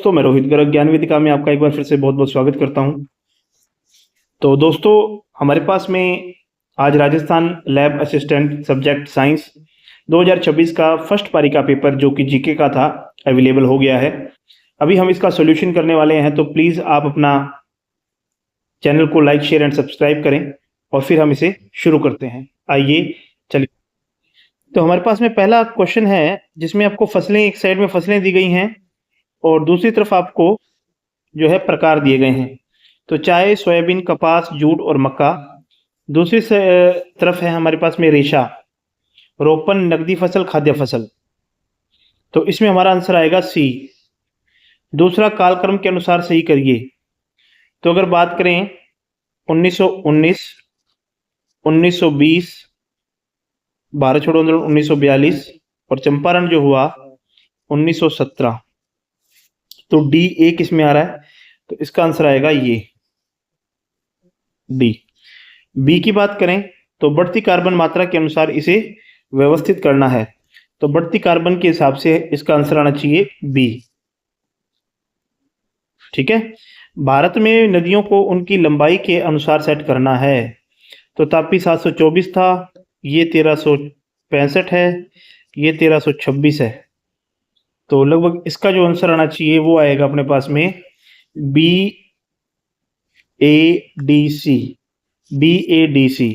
दोस्तों, मैं रोहित गर्ग ज्ञान वेदिका में आपका एक बार फिर से बहुत बहुत स्वागत करता हूं। तो दोस्तों, हमारे पास में आज Rajasthan lab assistant subject science 2026 का फर्स्ट पारी का पेपर जो कि जीके का था अवेलेबल हो गया है। अभी हम इसका सॉल्यूशन करने वाले हैं, तो प्लीज़ आप अपना चैनल को लाइक शेयर एंड सब्सक्राइब करें और फिर हम इसे शुरू करते हैं। आइए चलिए। तो हमारे पास में पहला क्वेश्चन है जिसमें आपको फसलें, एक साइड में फसलें दी गई हैं और दूसरी तरफ आपको जो है प्रकार दिए गए हैं। तो चाय, सोयाबीन, कपास, जूट और मक्का। दूसरी तरफ है हमारे पास में रेशा, रोपन, नकदी फसल, खाद्य फसल। तो इसमें हमारा आंसर आएगा सी। दूसरा, कालक्रम के अनुसार सही करिए। तो अगर बात करें 1919, 1920, भारत छोड़ो आंदोलन 1942 और चंपारण जो हुआ 1917, तो डी ए किस में आ रहा है? तो इसका आंसर आएगा ये डी। बी की बात करें तो बढ़ती कार्बन मात्रा के अनुसार इसे व्यवस्थित करना है। तो बढ़ती कार्बन के हिसाब से इसका आंसर आना चाहिए बी। ठीक है। भारत में नदियों को उनकी लंबाई के अनुसार सेट करना है। तो तापी 724 था, ये 1365 है, ये 1326 है। तो लगभग इसका जो आंसर आना चाहिए वो आएगा अपने पास में B A D C, B A D C.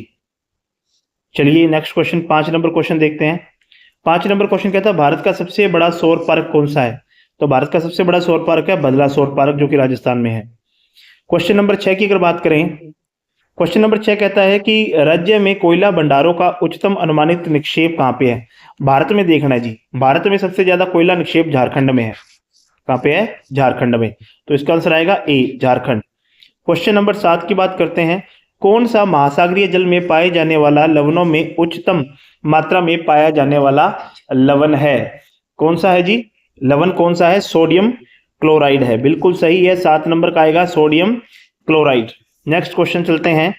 चलिए नेक्स्ट क्वेश्चन, 5 नंबर क्वेश्चन देखते हैं। 5 नंबर क्वेश्चन कहता है भारत का सबसे बड़ा सौर पार्क कौन सा है? तो भारत का सबसे बड़ा सौर पार्क है बदला सौर पार्क, जो कि राजस्थान में है। क्वेश्चन नंबर 6 की अगर बात करें, क्वेश्चन नंबर 6 कहता है कि राज्य में कोयला भंडारों का उच्चतम अनुमानित निक्षेप कहां पे है? भारत में देखना है जी। भारत में सबसे ज्यादा कोयला निक्षेप झारखंड में है। कहां पे है? झारखंड में। तो इसका आंसर आएगा ए, झारखंड। क्वेश्चन नंबर 7 की बात करते हैं। कौन सा महासागरीय जल में पाए जाने वाला लवणों में उच्चतम मात्रा में पाया जाने वाला लवण है? कौन सा है जी? लवण कौन सा है? सोडियम क्लोराइड है। बिल्कुल सही है, 7 नंबर का आएगा सोडियम क्लोराइड। नेक्स्ट क्वेश्चन चलते हैं।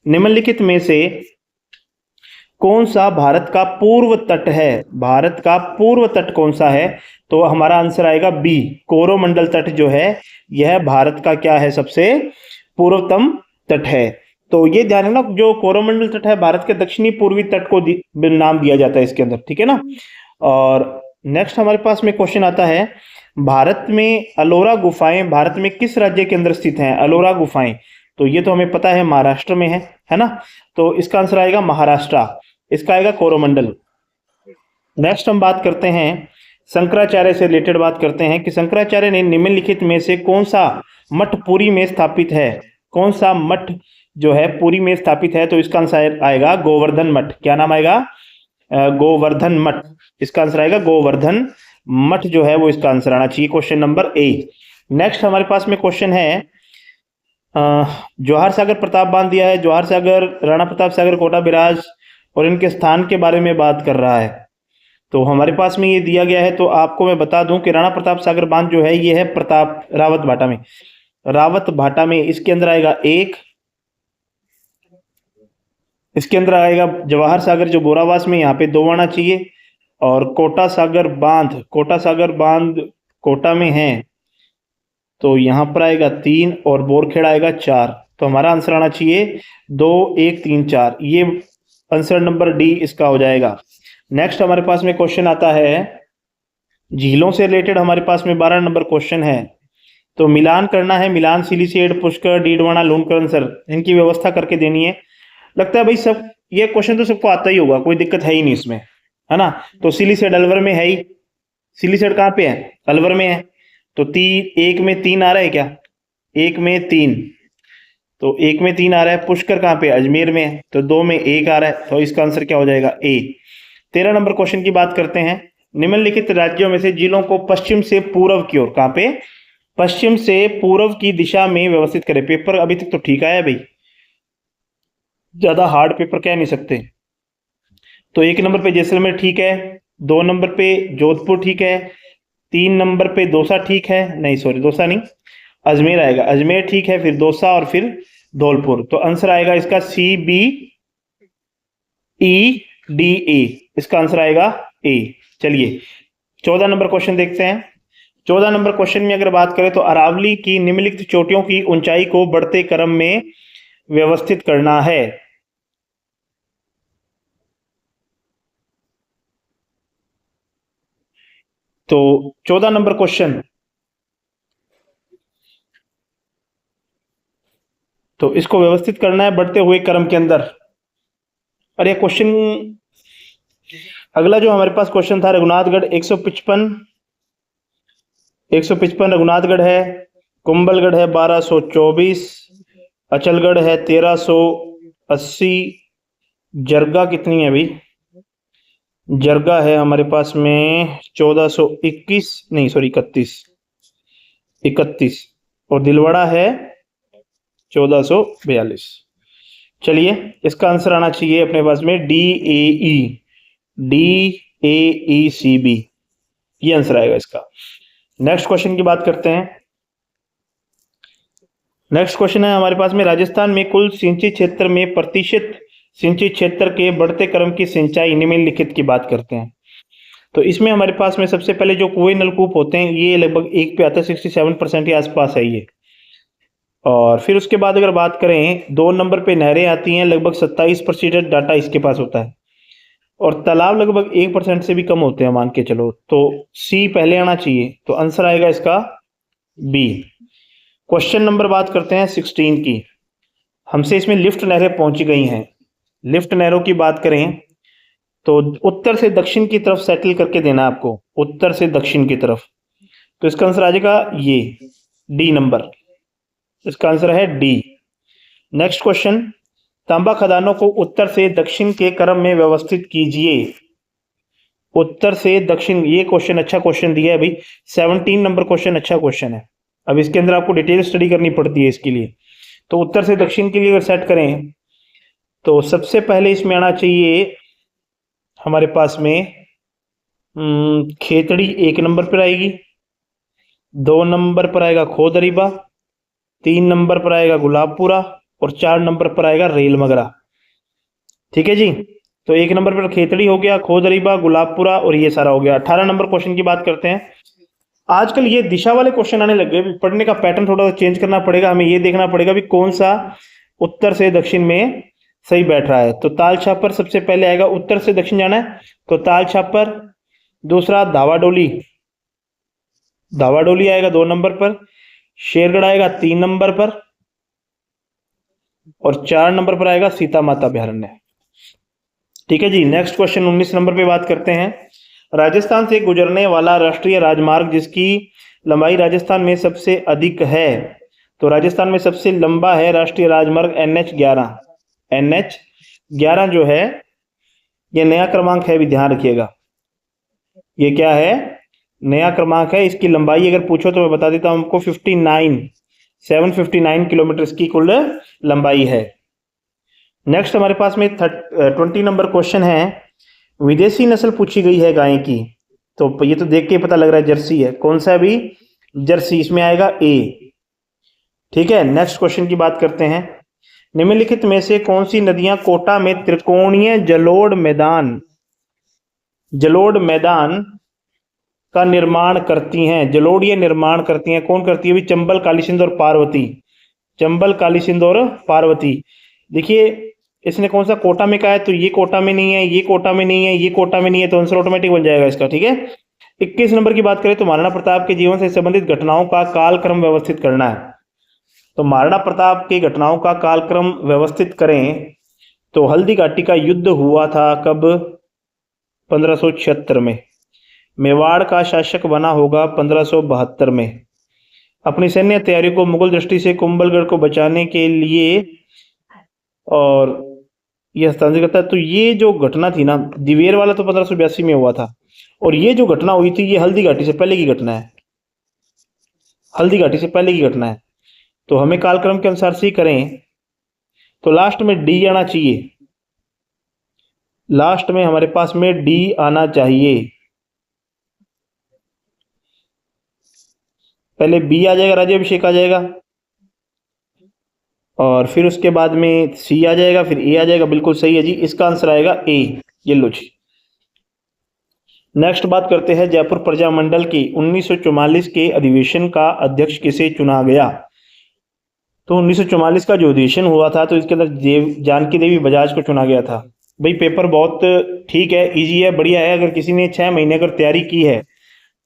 निम्नलिखित में से कौन सा भारत का पूर्व तट है? भारत का पूर्व तट कौन सा है? तो हमारा आंसर आएगा बी, कोरोमंडल तट जो है यह भारत का क्या है? सबसे पूर्वतम तट है। तो ये ध्यान रखना, जो कोरोमंडल तट है भारत के दक्षिणी पूर्वी तट को नाम दिया जाता है इसके अंदर। ठीक है ना। और नेक्स्ट हमारे पास में क्वेश्चन आता है, भारत में अलोरा गुफाएं भारत में किस राज्य के अंदर स्थित हैं? अलोरा गुफाएं, तो ये तो हमें पता है महाराष्ट्र में है ना। तो इसका आंसर आएगा महाराष्ट्र, इसका आएगा कोरोमंडल। नेक्स्ट हम बात करते हैं शंकराचार्य से रिलेटेड बात करते हैं कि शंकराचार्य ने निम्नलिखित में से कौन सा मठ पुरी में स्थापित है? कौन सा मठ जो है पुरी में स्थापित है? तो इसका आंसर आएगा गोवर्धन मठ। क्या नाम आएगा? गोवर्धन मठ। इसका आंसर आएगा गोवर्धन मठ जो है वो इसका आंसर आना चाहिए, क्वेश्चन नंबर ए। नेक्स्ट हमारे पास में क्वेश्चन है, जवाहर सागर प्रताप बांध दिया है। जवाहर सागर, राणा प्रताप सागर, कोटा बिराज और इनके स्थान के बारे में बात कर रहा है। तो हमारे पास में ये दिया गया है। तो आपको मैं बता दूं कि राणा प्रताप सागर बांध जो है ये है प्रताप रावत भाटा में, रावत भाटा में। इसके अंदर आएगा एक, इसके अंदर आएगा जवाहर सागर जो बोरावास में, यहाँ पे 2 आना चाहिए। और कोटा सागर बांध, कोटा सागर बांध कोटा में है तो यहाँ पर आएगा 3 और बोरखेड़ा आएगा 4। तो हमारा आंसर आना चाहिए 2, 1, 3, 4। ये आंसर नंबर डी इसका हो जाएगा। नेक्स्ट हमारे पास में क्वेश्चन आता है झीलों से रिलेटेड। हमारे पास में 12 नंबर क्वेश्चन है। तो मिलान करना है, मिलान, सिलीसेड, पुष्कर, डीडवाना, लूणकरण सर, इनकी व्यवस्था करके देनी है। लगता है भाई सब ये क्वेश्चन तो सबको आता ही होगा, कोई दिक्कत है ही नहीं इसमें, है ना। तो सिलीसेड अलवर में है ही। सिलीसेड कहाँ पे है? अलवर में है। तो 1 में 3 आ रहा है क्या? 1 में 3, तो 1 में 3 आ रहा है। पुष्कर कहाँ पे? अजमेर में है। तो 2 में 1 आ रहा है। तो इसका आंसर क्या हो जाएगा? ए। 13 नंबर क्वेश्चन की बात करते हैं। निम्नलिखित राज्यों में से जिलों को पश्चिम से पूर्व की ओर, कहाँ पे? पश्चिम से पूर्व की दिशा में व्यवस्थित करें। पेपर अभी तक तो ठीक आया भाई, ज्यादा हार्ड पेपर कह नहीं सकते। तो 1 नंबर पे जैसलमेर ठीक है, 2 नंबर पे जोधपुर ठीक है, 3 नंबर पे दौसा ठीक है, नहीं सॉरी दौसा नहीं, अजमेर आएगा, अजमेर ठीक है, फिर दौसा और फिर धौलपुर। तो आंसर आएगा इसका सी, बी, ई, डी, ए। इसका आंसर आएगा ए। चलिए 14 नंबर क्वेश्चन देखते हैं। 14 नंबर क्वेश्चन में अगर बात करें तो अरावली की निम्नलिखित चोटियों की ऊंचाई को बढ़ते क्रम में व्यवस्थित करना है। तो 14 नंबर क्वेश्चन, तो इसको व्यवस्थित करना है बढ़ते हुए क्रम के अंदर। और ये क्वेश्चन, अगला जो हमारे पास क्वेश्चन था रघुनाथगढ़ 155 रघुनाथगढ़ है, कुंभलगढ़ है 1224, अचलगढ़ है 1380, जरगा कितनी है अभी, जरगा है हमारे पास में 1421, नहीं सॉरी 31 और दिलवाड़ा है 1442। चलिए इसका आंसर आना चाहिए अपने पास में DAECB, ये आंसर आएगा इसका। नेक्स्ट क्वेश्चन की बात करते हैं। नेक्स्ट क्वेश्चन है हमारे पास में राजस्थान में कुल सिंचित क्षेत्र में प्रतिशत सिंचित क्षेत्र के बढ़ते क्रम की सिंचाई निम्नलिखित की बात करते हैं। तो इसमें हमारे पास में सबसे पहले जो कुएं नलकूप होते हैं ये लगभग 1 पे आता है, 67% के आसपास है ये। और फिर उसके बाद अगर बात करें 2 नंबर पे नहरें आती हैं, लगभग 27% डाटा इसके पास होता है। और तालाब लगभग 1% से भी कम होते हैं मान के चलो, तो सी पहले आना चाहिए, तो आंसर आएगा इसका बी। क्वेश्चन नंबर बात करते हैं 16 की। हमसे इसमें लिफ्ट नहरें पहुंची गई हैं। लिफ्ट नहरों की बात करें तो उत्तर से दक्षिण की तरफ सेटल करके देना है आपको, उत्तर से दक्षिण की तरफ। तो इसका आंसर आ जाएगा ये डी नंबर, इसका आंसर है डी। नेक्स्ट क्वेश्चन, तांबा खदानों को उत्तर से दक्षिण के क्रम में व्यवस्थित कीजिए। उत्तर से दक्षिण, ये क्वेश्चन अच्छा क्वेश्चन दिया है भाई, 17 नंबर क्वेश्चन अच्छा क्वेश्चन है। अब इसके अंदर आपको डिटेल स्टडी करनी पड़ती है इसके लिए। तो उत्तर से दक्षिण के लिए अगर सेट करें तो सबसे पहले इसमें आना चाहिए हमारे पास में खेतड़ी 1 नंबर पर आएगी, 2 नंबर पर आएगा खोदरीबा, 3 नंबर पर आएगा गुलाबपुरा और 4 नंबर पर आएगा रेल मगरा। ठीक है जी, तो 1 नंबर पर खेतड़ी हो गया, खोदरीबा, गुलाबपुरा और ये सारा हो गया। 18 नंबर क्वेश्चन की बात करते हैं। आजकल ये दिशा वाले क्वेश्चन आने लग गए, पढ़ने का पैटर्न थोड़ा सा चेंज करना पड़ेगा, हमें ये देखना पड़ेगा भी कौन सा उत्तर से दक्षिण में सही बैठ रहा है। तो ताल छापर सबसे पहले आएगा, उत्तर से दक्षिण जाना है तो ताल छापर। दूसरा धावाडोली, धावाडोली आएगा 2 नंबर पर, शेरगढ़ आएगा 3 नंबर पर और 4 नंबर पर आएगा सीता माता अभ्यारण्य। ठीक है जी, नेक्स्ट क्वेश्चन 19 नंबर पे बात करते हैं। राजस्थान से गुजरने वाला राष्ट्रीय राजमार्ग जिसकी लंबाई राजस्थान में सबसे अधिक है। तो राजस्थान में सबसे लंबा है राष्ट्रीय राजमार्ग NH11। NH11 जो है ये नया क्रमांक है, भी ध्यान रखिएगा। ये क्या है, नया क्रमांक है। इसकी लंबाई अगर पूछो तो मैं बता देता हूं आपको, 759 किलोमीटर इसकी कुल लंबाई है। नेक्स्ट हमारे पास में 20 नंबर क्वेश्चन है, विदेशी नस्ल पूछी गई है गाय की। तो ये तो देख के पता लग रहा है जर्सी है, कौन सा अभी, जर्सी, इसमें आएगा ए। ठीक है, नेक्स्ट क्वेश्चन की बात करते हैं। निम्नलिखित में से कौन सी नदियां कोटा में त्रिकोणीय जलोढ़ मैदान का निर्माण करती हैं। जलोढ़ीय निर्माण करती हैं, कौन करती है भी, चंबल, कालीसिंध और पार्वती। चंबल, कालीसिंध और पार्वती। देखिए इसने कौन सा कोटा में कहा है, तो ये कोटा में नहीं है, ये कोटा में नहीं है, ये कोटा में नहीं है, तो आंसर ऑटोमेटिक बन जाएगा इसका। ठीक है, 21 नंबर की बात करें तो महाराणा प्रताप के जीवन से संबंधित घटनाओं का कालक्रम व्यवस्थित करना है। तो महाराणा प्रताप की घटनाओं का कालक्रम व्यवस्थित करें तो हल्दी घाटी का युद्ध हुआ था कब, 1576 में। मेवाड़ का शासक बना होगा 1572 में। अपनी सैन्य तैयारी को मुगल दृष्टि से कुंभलगढ़ को बचाने के लिए और ये हस्तांतरित करता है। तो ये जो घटना थी ना, दिवेर वाला तो 1582 में हुआ था, और ये जो घटना हुई थी ये हल्दी घाटी से पहले की घटना है, हल्दी घाटी से पहले की घटना है। तो हमें कालक्रम के अनुसार से करें तो लास्ट में डी आना चाहिए, लास्ट में हमारे पास में डी आना चाहिए। पहले बी आ जाएगा, राज्याभिषेक आ जाएगा, और फिर उसके बाद में सी आ जाएगा, फिर ए आ जाएगा। बिल्कुल सही है जी, इसका आंसर आएगा ए। ये लो जी। नेक्स्ट बात करते हैं जयपुर प्रजामंडल की 1944 के अधिवेशन का अध्यक्ष किसे चुना गया। तो 1944 का जो अधिवेशन हुआ था तो इसके अंदर जानकी देवी बजाज को चुना गया था। भाई पेपर बहुत ठीक है, इजी है, बढ़िया है। अगर किसी ने 6 महीने अगर तैयारी की है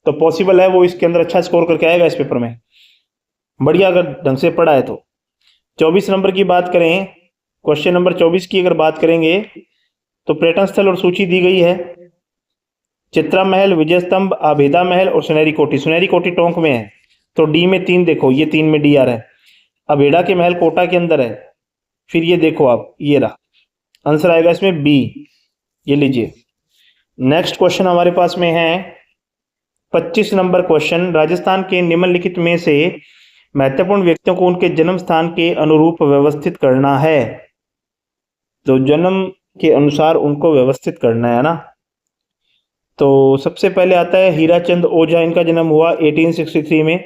तो पॉसिबल है वो इसके अंदर अच्छा स्कोर करके आएगा इस पेपर में, बढ़िया अगर ढंग से पढ़ा है तो। 24 नंबर की बात करें, क्वेश्चन नंबर 24 की अगर बात करेंगे तो पर्यटन स्थल और सूची दी गई है। चित्रा महल, विजय स्तंभ, आबेदा महल और सुनहरी कोठी। सुनहरी कोठी टोंक में है तो डी में 3 देखो, ये 3 में डी आ रहा है। अबेड़ा के महल कोटा के अंदर है। फिर ये देखो आप, ये रहा आंसर आएगा इसमें बी, ये लीजिए। नेक्स्ट क्वेश्चन हमारे पास में है 25 नंबर क्वेश्चन, राजस्थान के निम्नलिखित में से महत्वपूर्ण व्यक्तियों को उनके जन्म स्थान के अनुरूप व्यवस्थित करना है। तो जन्म के अनुसार उनको व्यवस्थित करना है ना। तो सबसे पहले आता है हीराचंद ओझा, इनका जन्म हुआ 1863 में।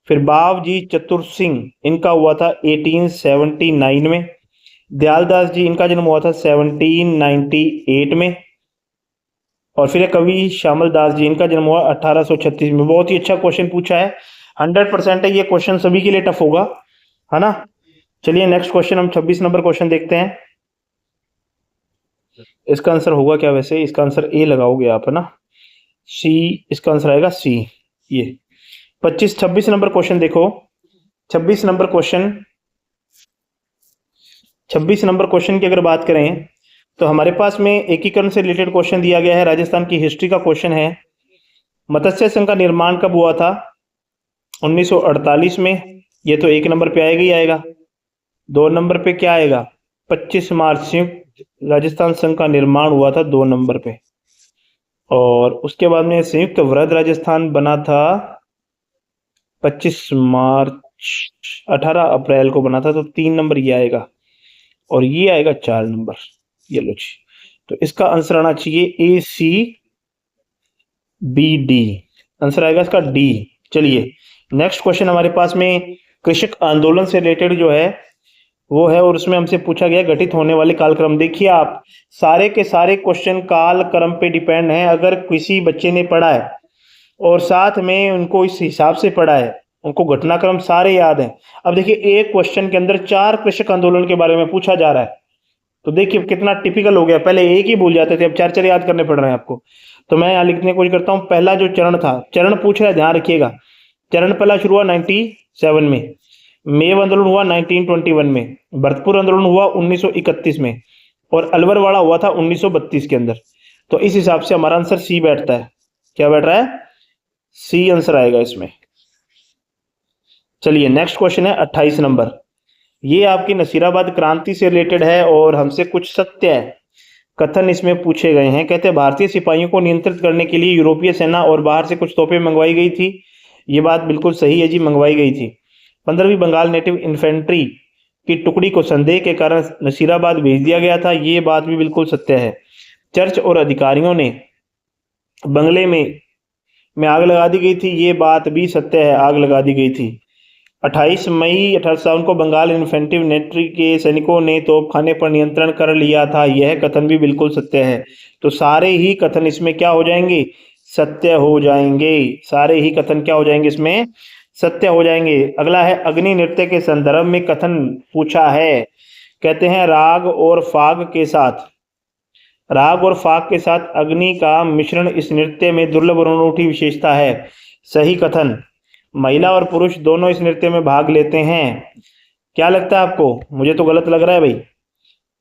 फिर बावजी चतुर सिंह, इनका हुआ था 1879 में। दयालदास जी, इनका जन्म हुआ था 1798 में। और फिर कवि श्यामल दास जी, इनका जन्म हुआ 1836 में। बहुत ही अच्छा क्वेश्चन पूछा है, 100% है ये क्वेश्चन, सभी के लिए टफ होगा, है ना। चलिए नेक्स्ट क्वेश्चन, हम 26 नंबर क्वेश्चन देखते हैं। इसका आंसर होगा क्या वैसे, इसका आंसर ए लगाओगे आप, है ना, सी, इसका आंसर आएगा सी। ये 26 नंबर क्वेश्चन देखो। 26 नंबर क्वेश्चन की अगर बात करें तो हमारे पास में एकीकरण से रिलेटेड क्वेश्चन दिया गया है, राजस्थान की हिस्ट्री का क्वेश्चन है। मत्स्य संघ का निर्माण कब हुआ था, 1948 में। ये तो 1 नंबर पे आएगा ही आएगा। 2 नंबर पे क्या आएगा, 25 मार्च संयुक्त राजस्थान संघ का निर्माण हुआ था 2 नंबर पे। और उसके बाद में संयुक्त वृहद राजस्थान बना था 25 मार्च, 18 अप्रैल को बना था, तो 3 नंबर ये आएगा और ये आएगा 4 नंबर। ये लो जी, तो इसका आंसर आना चाहिए ए सी बी डी, आंसर आएगा इसका डी। चलिए नेक्स्ट क्वेश्चन हमारे पास में कृषक आंदोलन से रिलेटेड जो है वो है, और उसमें हमसे पूछा गया घटित होने वाले कालक्रम। देखिए आप, सारे के सारे क्वेश्चन काल क्रम पे डिपेंड हैं। अगर किसी बच्चे ने पढ़ा है और साथ में उनको इस हिसाब से पढ़ा है, उनको घटनाक्रम सारे याद हैं। अब देखिए एक क्वेश्चन के अंदर 4 कृषक आंदोलन के बारे में पूछा जा रहा है, तो देखिए कितना टिपिकल हो गया। पहले एक ही भूल जाते थे, अब 4 याद करने पड़ रहे हैं आपको। तो मैं यहाँ लिखने की कोशिश करता हूँ। पहला जो चरण था, चरण पूछ रहा है, ध्यान रखिएगा। चरण पहला शुरू हुआ 97 में, मेव आंदोलन हुआ 1921 में, भरतपुर आंदोलन हुआ 1931 में, और अलवर वाला हुआ था 1932 के अंदर। तो इस हिसाब से हमारा आंसर सी बैठता है। क्या बैठ रहा है, सी आंसर आएगा इसमें। चलिए नेक्स्ट क्वेश्चन है 28 नंबर। ये आपकी नसीराबाद क्रांति से रिलेटेड है और हमसे कुछ सत्य कथन इसमें पूछे गए हैं। कहते हैं भारतीय सिपाहियों को नियंत्रित करने के लिए यूरोपीय सेना और बाहर से कुछ तोपें मंगवाई गई थी। ये बात बिल्कुल सही है जी, मंगवाई गई थी। 15वीं बंगाल नेटिव इन्फेंट्री की टुकड़ी को संदेह के कारण नसीराबाद भेज दिया गया था। ये बात भी बिल्कुल सत्य है। चर्च और अधिकारियों ने बंगले में आग लगा दी गई थी। ये बात भी सत्य है, आग लगा दी गई थी। 28 मई 1857 को बंगाल इन्फेंट्री के सैनिकों ने तोपखाने पर नियंत्रण कर लिया था। यह कथन भी बिल्कुल सत्य है। तो सारे ही कथन इसमें क्या हो जाएंगे, सत्य हो जाएंगे। सारे ही कथन क्या हो जाएंगे, इसमें सत्य हो जाएंगे। अगला है अग्नि नृत्य के संदर्भ में कथन पूछा है। कहते हैं राग और फाग के साथ अग्नि का मिश्रण इस नृत्य में दुर्लभ और अनूठी विशेषता है। सही कथन। महिला और पुरुष दोनों इस नृत्य में भाग लेते हैं। क्या लगता है आपको, मुझे तो गलत लग रहा है भाई।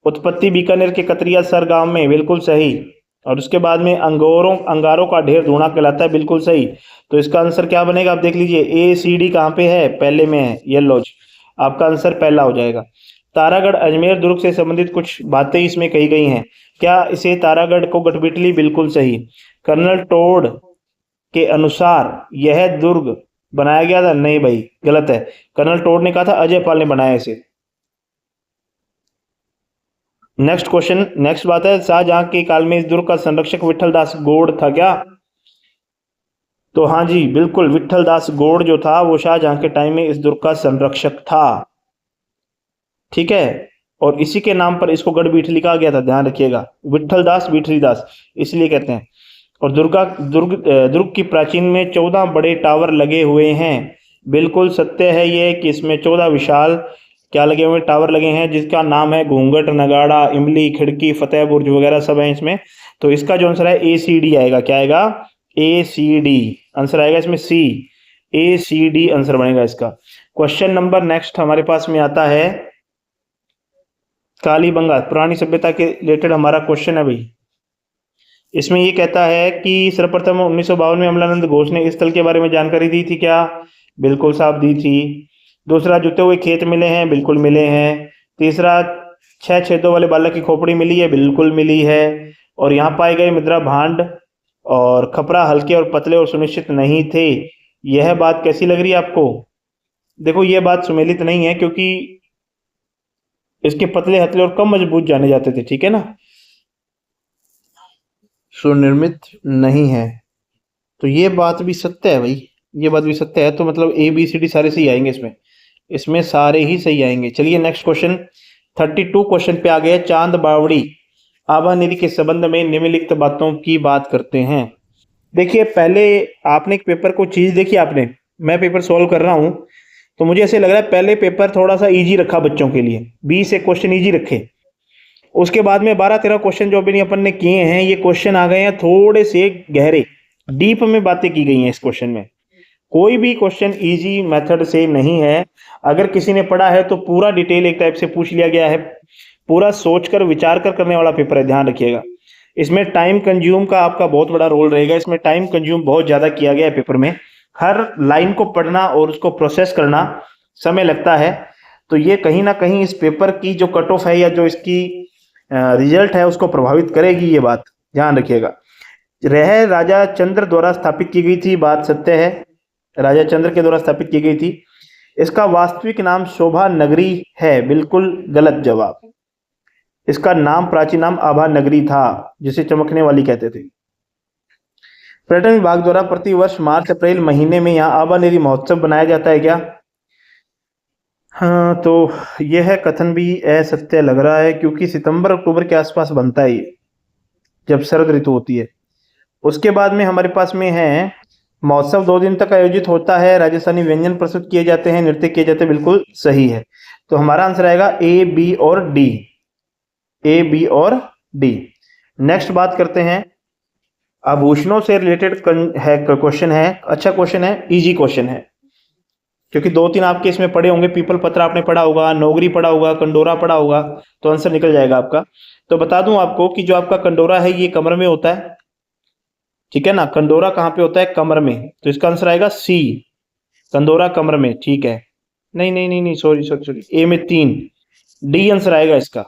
उत्पत्ति बीकानेर के कतरिया सर गांव में, बिल्कुल सही। और उसके बाद में अंगारों का ढेर धूणा कहलाता है, बिल्कुल सही। तो इसका आंसर क्या बनेगा, आप देख लीजिए। ए सी डी कहाँ पे है, पहले में है। येलो, आपका आंसर पहला हो जाएगा। तारागढ़ अजमेर दुर्ग से संबंधित कुछ बातें इसमें कही गई हैं। क्या इसे तारागढ़ को गठबिटली, बिल्कुल सही। कर्नल टोड के अनुसार यह दुर्ग बनाया गया था, नहीं भाई गलत है। कर्नल टोड ने कहा था, अजय पाल ने बनाया इसे। नेक्स्ट क्वेश्चन, नेक्स्ट बात है शाहजहां के काल में इस दुर्ग का संरक्षक विठल दास गौड़ था क्या। तो हाँ जी बिल्कुल, विठल दास गौड़ जो था वो शाहजहां के टाइम में इस दुर्ग का संरक्षक था। ठीक है, और इसी के नाम पर इसको गढ़ बीठली कहा गया था, ध्यान रखिएगा। विठल दास बीठली दास इसलिए कहते हैं। और दुर्ग की प्राचीन में 14 बड़े टावर लगे हुए हैं। बिल्कुल सत्य है ये कि इसमें 14 विशाल क्या लगे हुए टावर लगे हैं, जिसका नाम है घूंघट, नगाड़ा, इमली, खिड़की, फतेह बुर्ज वगैरह सब है इसमें। तो इसका जो आंसर है ACD आएगा। क्या आएगा? ACD आंसर आएगा इसमें। C ACD आंसर बनेगा इसका। क्वेश्चन नंबर नेक्स्ट हमारे पास में आता है कालीबंगा, पुरानी सभ्यता के रिलेटेड हमारा क्वेश्चन है भाई। इसमें ये कहता है कि सर्वप्रथम 1952 में अमलानंद घोष ने इस स्थल के बारे में जानकारी दी थी। क्या? बिल्कुल साहब दी थी। दूसरा, जुते हुए खेत मिले हैं। बिल्कुल मिले हैं। तीसरा, 6 छेदों वाले बालक की खोपड़ी मिली है। बिल्कुल मिली है। और यहाँ पाए गए मुद्रा भांड और खपरा हल्के और पतले और सुनिश्चित नहीं थे। यह बात कैसी लग रही है आपको? देखो ये बात सुमेलित नहीं है, क्योंकि इसके पतले हथले और कम मजबूत जाने जाते थे। ठीक है ना, सुनिर्मित नहीं है। तो ये बात भी सत्य है भाई, ये बात भी सत्य है। तो मतलब ABCD सारे सही आएंगे इसमें, इसमें सारे ही सही आएंगे। चलिए नेक्स्ट क्वेश्चन 32 क्वेश्चन पे आ गए। चांद बावड़ी आभा निधि के संबंध में निम्नलिखित बातों की बात करते हैं। देखिए पहले आपने एक पेपर को चीज देखी आपने, मैं पेपर सॉल्व कर रहा हूं तो मुझे ऐसे लग रहा है पहले पेपर थोड़ा सा इजी रखा बच्चों के लिए, 20 एक क्वेश्चन इजी रखे। उसके बाद में 12-13 क्वेश्चन जो अभी अपन ने किए हैं, ये क्वेश्चन आ गए हैं थोड़े से गहरे, डीप में बातें की गई हैं इस क्वेश्चन में। कोई भी क्वेश्चन इजी मेथड से नहीं है। अगर किसी ने पढ़ा है तो पूरा डिटेल एक टाइप से पूछ लिया गया है, पूरा सोचकर विचार कर करने वाला पेपर है, ध्यान रखिएगा। इसमें टाइम कंज्यूम का आपका बहुत बड़ा रोल रहेगा। इसमें टाइम कंज्यूम बहुत ज्यादा किया गया है पेपर में। हर लाइन को पढ़ना और उसको प्रोसेस करना समय लगता है। तो ये कहीं ना कहीं इस पेपर की जो कट ऑफ है या जो इसकी रिजल्ट है उसको प्रभावित करेगी, ये बात ध्यान रखिएगा। रह राजा चंद्र द्वारा स्थापित की गई थी, बात सत्य है, राजा चंद्र के द्वारा स्थापित की गई थी। इसका वास्तविक नाम शोभा नगरी है, बिल्कुल गलत जवाब। इसका नाम प्राचीन नाम आभा नगरी था, जिसे चमकने वाली कहते थे। पर्यटन विभाग द्वारा प्रतिवर्ष मार्च अप्रैल महीने में यहाँ आभा नगरी महोत्सव बनाया जाता है। क्या? हाँ, तो यह कथन भी असत्य लग रहा है, क्योंकि सितंबर अक्टूबर के आसपास बनता है ये, जब शरद ऋतु होती है। उसके बाद में हमारे पास में है महोत्सव 2 दिन तक आयोजित होता है, राजस्थानी व्यंजन प्रस्तुत किए जाते हैं, नृत्य किए जाते हैं, बिल्कुल सही है। तो हमारा आंसर आएगा A, B और D। A, B और D। नेक्स्ट बात करते हैं आभूषणों से रिलेटेड है क्वेश्चन है। अच्छा क्वेश्चन है, इजी क्वेश्चन है, क्योंकि 2-3 आपके इसमें पढ़े होंगे। पीपल पत्र आपने पढ़ा होगा, नौगरी पढ़ा होगा, कंडोरा पढ़ा होगा, तो आंसर निकल जाएगा आपका। तो बता दूं आपको कि जो आपका कंडोरा है ये कमर में होता है, ठीक है ना। कंडोरा कहाँ पे होता है? कमर में। तो इसका आंसर आएगा C, कंडोरा कमर में। ठीक है, नहीं नहीं नहीं नहीं, सॉरी सॉरी सॉरी, A में 3, D आंसर आएगा इसका।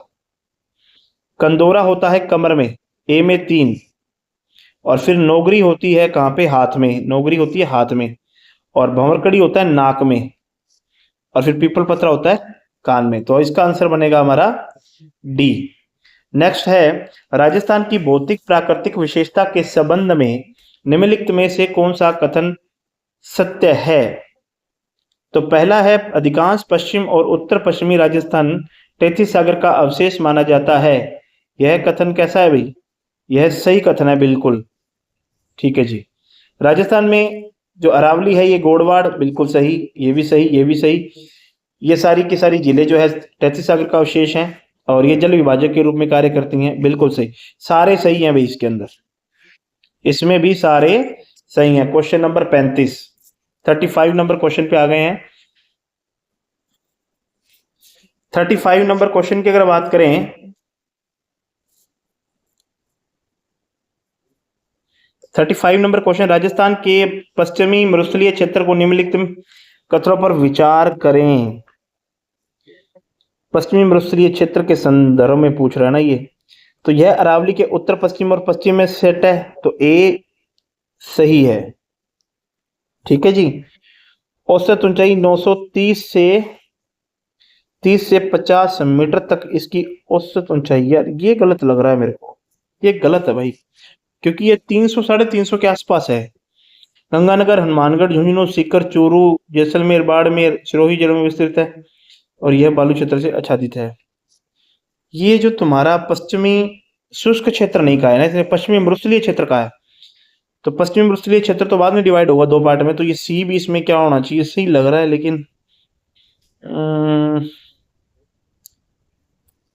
कंडोरा होता है कमर में, A में 3। और फिर नौगरी होती है कहाँ पे? हाथ में, नौगरी होती है हाथ में। और भंवरकड़ी होता है नाक में। और फिर पीपल पत्रा होता है कान में। तो इसका आंसर बनेगा हमारा D। नेक्स्ट है राजस्थान की भौतिक प्राकृतिक विशेषता के संबंध में निम्नलिखित में से कौन सा कथन सत्य है? तो पहला है अधिकांश पश्चिम और उत्तर पश्चिमी राजस्थान तैतीस सागर का अवशेष माना जाता है। यह कथन कैसा है भाई? यह सही कथन है, बिल्कुल ठीक है जी। राजस्थान में जो अरावली है ये गोड़वाड़, बिल्कुल सही, ये भी सही, ये भी सही। ये सारी की सारी जिले जो है तैतीस सागर का अवशेष हैं और ये जल विभाजक के रूप में कार्य करती हैं, बिल्कुल सही। सारे सही हैं भाई इसके अंदर, इसमें भी सारे सही हैं। क्वेश्चन नंबर 35 नंबर क्वेश्चन पे आ गए हैं। 35 नंबर क्वेश्चन की अगर बात करें, 35 नंबर क्वेश्चन, राजस्थान के पश्चिमी मरुस्थलीय क्षेत्र को निम्नलिखित कथनों पर विचार करें। पश्चिमी मरुस्थलीय क्षेत्र के संदर्भ में पूछ रहा है ना ये। तो यह अरावली के उत्तर पश्चिम और पश्चिम में सेट है, तो A सही है, ठीक है जी। औसत ऊंचाई 930 से 30 से 50 मीटर तक इसकी औसत ऊंचाई। यार ये गलत लग रहा है मेरे को, ये गलत है भाई, क्योंकि ये 300 350 के आसपास है। गंगानगर, हनुमानगढ़, झुंझुनू, सीकर, चूरू, जैसलमेर, बाड़मेर, सिरोही जिलों में विस्तृत है और यह बालू क्षेत्र से आच्छादित है। ये जो तुम्हारा पश्चिमी शुष्क क्षेत्र नहीं कहा है ना, इसने पश्चिमी मरुस्थलीय क्षेत्र कहा है। तो पश्चिमी मरुस्थलीय क्षेत्र तो बाद में डिवाइड होगा दो पार्ट में, तो ये सी भी इसमें क्या होना चाहिए, सही लग रहा है, लेकिन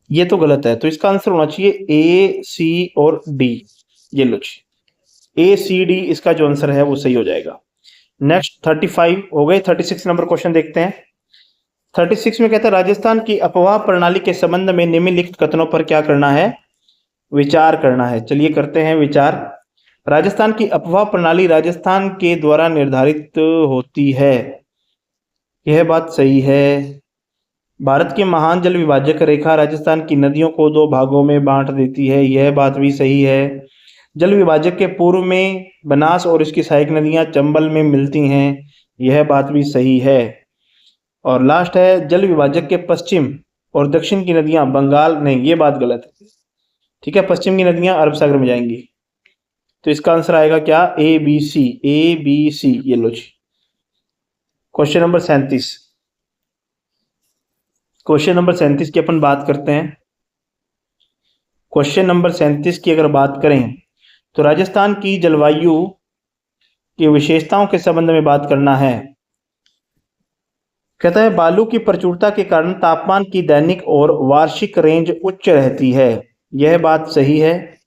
ये तो गलत है। तो इसका आंसर होना चाहिए ए, सी और डी। ये लो जी, ए सी डी इसका जो आंसर है वो सही हो जाएगा। नेक्स्ट 35 हो गए। 36 नंबर क्वेश्चन देखते हैं। 36 में कहता है राजस्थान की अफवाह प्रणाली के संबंध में निम्नलिखित कथनों पर क्या करना है, विचार करना है। चलिए करते हैं विचार। राजस्थान की अफवाह प्रणाली राजस्थान के द्वारा निर्धारित होती है, यह बात सही है। भारत की महान जल विभाजक रेखा राजस्थान की नदियों को दो भागों में बांट देती है, यह बात भी सही है। जल विभाजक के पूर्व में बनास और इसकी सहायक नदियां चंबल में मिलती हैं, यह बात भी सही है। और लास्ट है, जल विभाजक के पश्चिम और दक्षिण की नदियां बंगाल, नहीं ये बात गलत है। ठीक है, पश्चिम की नदियां अरब सागर में जाएंगी। तो इसका आंसर आएगा क्या, ए B C, A B C. ये लो जी। Question number 37। क्वेश्चन नंबर 37 की अपन बात करते हैं। क्वेश्चन नंबर 37 की अगर बात करें तो राजस्थान की जलवायु की विशेषताओं के संबंध में बात करना है। कहता है बालू की प्रचुरता के कारण तापमान की दैनिक और वार्षिक रेंज उच्च रहती है, यह बात सही है।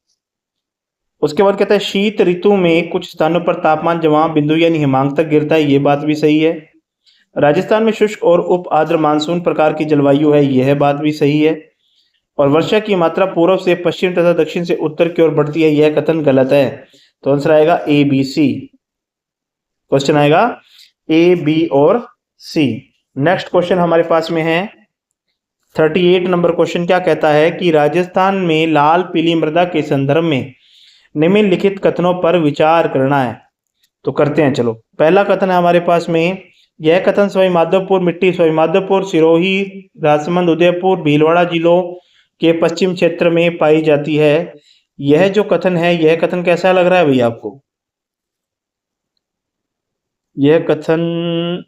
उसके बाद कहता है शीत ऋतु में कुछ स्थानों पर तापमान जमाव बिंदु यानी हिमांक तक गिरता है, यह बात भी सही है। राजस्थान में शुष्क और उप आर्द्र मानसून प्रकार की जलवायु है, यह बात भी सही है। और वर्षा की मात्रा पूर्व से पश्चिम तथा दक्षिण से उत्तर की ओर बढ़ती है, यह कथन गलत है। तो आंसर आएगा ए बी सी। क्वेश्चन आएगा ए बी और सी। नेक्स्ट क्वेश्चन हमारे पास में है 38 नंबर क्वेश्चन। क्या कहता है कि राजस्थान में लाल पीली मृदा के संदर्भ में निम्नलिखित कथनों पर विचार करना है। तो करते हैं, चलो। पहला कथन है हमारे पास में, यह कथन सवाई माधोपुर मिट्टी सवाई माधोपुर, सिरोही, राजसमंद, उदयपुर, भीलवाड़ा जिलों के पश्चिम क्षेत्र में पाई जाती है। यह जो कथन है, यह कथन कैसा लग रहा है भैया आपको? यह कथन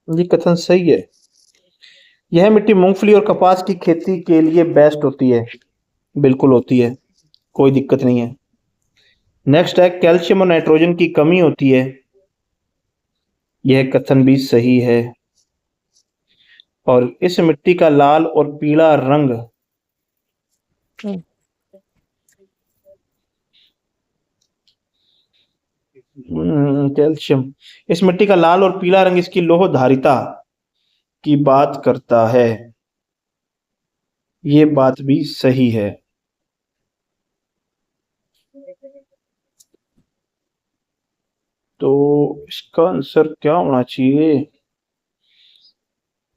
ये कथन सही है। यह मिट्टी मूंगफली और कपास की खेती के लिए बेस्ट होती है, बिल्कुल होती है, कोई दिक्कत नहीं है। नेक्स्ट है कैल्शियम और नाइट्रोजन की कमी होती है, यह कथन भी सही है। और इस मिट्टी का लाल और पीला रंग कैल्शियम, इस मिट्टी का लाल और पीला रंग इसकी लोह धारिता की बात करता है, ये बात भी सही है। तो इसका आंसर क्या होना चाहिए,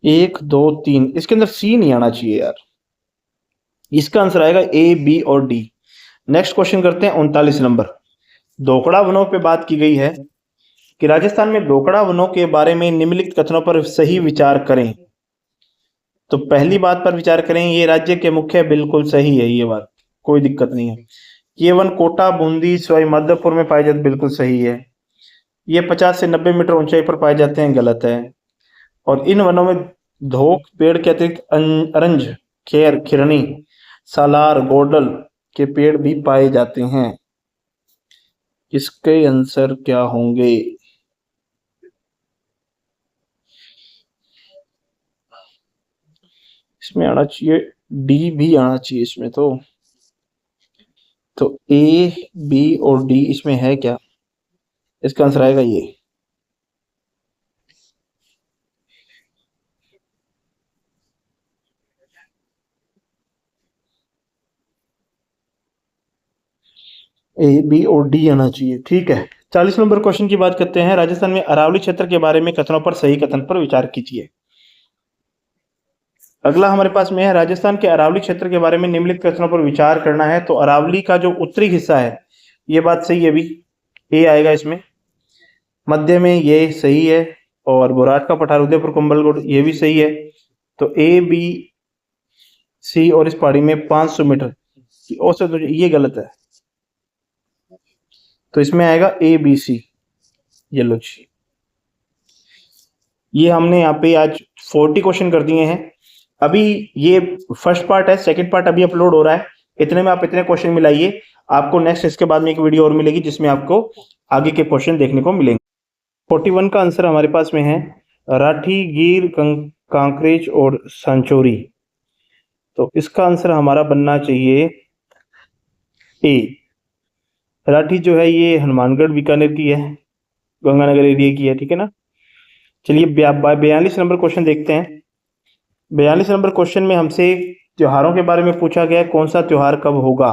1 2 3, इसके अंदर सी नहीं आना चाहिए यार। इसका आंसर आएगा ए बी और डी। नेक्स्ट क्वेश्चन करते हैं 39 नंबर। दोकड़ा वनों पे बात की गई है कि राजस्थान में दोकड़ा वनों के बारे में निम्नलिखित कथनों पर सही विचार करें। तो पहली बात पर विचार करें, ये राज्य के मुख्य, बिल्कुल सही है ये बात, कोई दिक्कत नहीं है। ये वन कोटा, बूंदी, सवाई माधोपुर में पाए जाते, बिल्कुल सही है। ये 50 से 90 मीटर ऊंचाई पर पाए जाते हैं, गलत है। और इन वनों में धोक पेड़ के अतिरिक्त अरंज, खेर, खिरनी, सालार, गोडल के पेड़ भी पाए जाते हैं। इसके आंसर क्या होंगे? इसमें आना चाहिए डी भी आना चाहिए इसमें। तो ए बी और डी इसमें है क्या? इसका आंसर आएगा ये। ए बी और डी आना चाहिए, ठीक है। 40 नंबर क्वेश्चन की बात करते हैं। राजस्थान में अरावली क्षेत्र के बारे में कथनों पर सही कथन पर विचार कीजिए। अगला हमारे पास में है राजस्थान के अरावली क्षेत्र के बारे में निम्नलिखित कथनों पर विचार करना है। तो अरावली का जो उत्तरी हिस्सा है, ये बात सही है, भी ए आएगा इसमें। मध्य में ये सही है। और बुराट का पठार, उदयपुर, कुंभलगढ़, ये भी सही है। तो ए बी सी और इस पहाड़ी में 500 मीटर की औसत, तो ये गलत है। तो इसमें आएगा ए बी सी। ये लो जी। ये हमने यहाँ पे आज 40 क्वेश्चन कर दिए हैं। अभी ये फर्स्ट पार्ट है, सेकंड पार्ट अभी अपलोड हो रहा है। इतने में आप इतने क्वेश्चन मिलाइए, आपको नेक्स्ट इसके बाद में एक वीडियो और मिलेगी जिसमें आपको आगे के क्वेश्चन देखने को मिलेंगे। 41 का आंसर हमारे पास में है राठी, गिर, कांकरेज और सांचोरी। तो इसका आंसर हमारा बनना चाहिए ए। राठी जो है ये हनुमानगढ़ बीकानेर की है, गंगानगर एरिया की है, ठीक है ना। चलिए 42 नंबर क्वेश्चन देखते हैं। 42 नंबर क्वेश्चन में हमसे त्योहारों के बारे में पूछा गया है, कौन सा त्योहार कब होगा।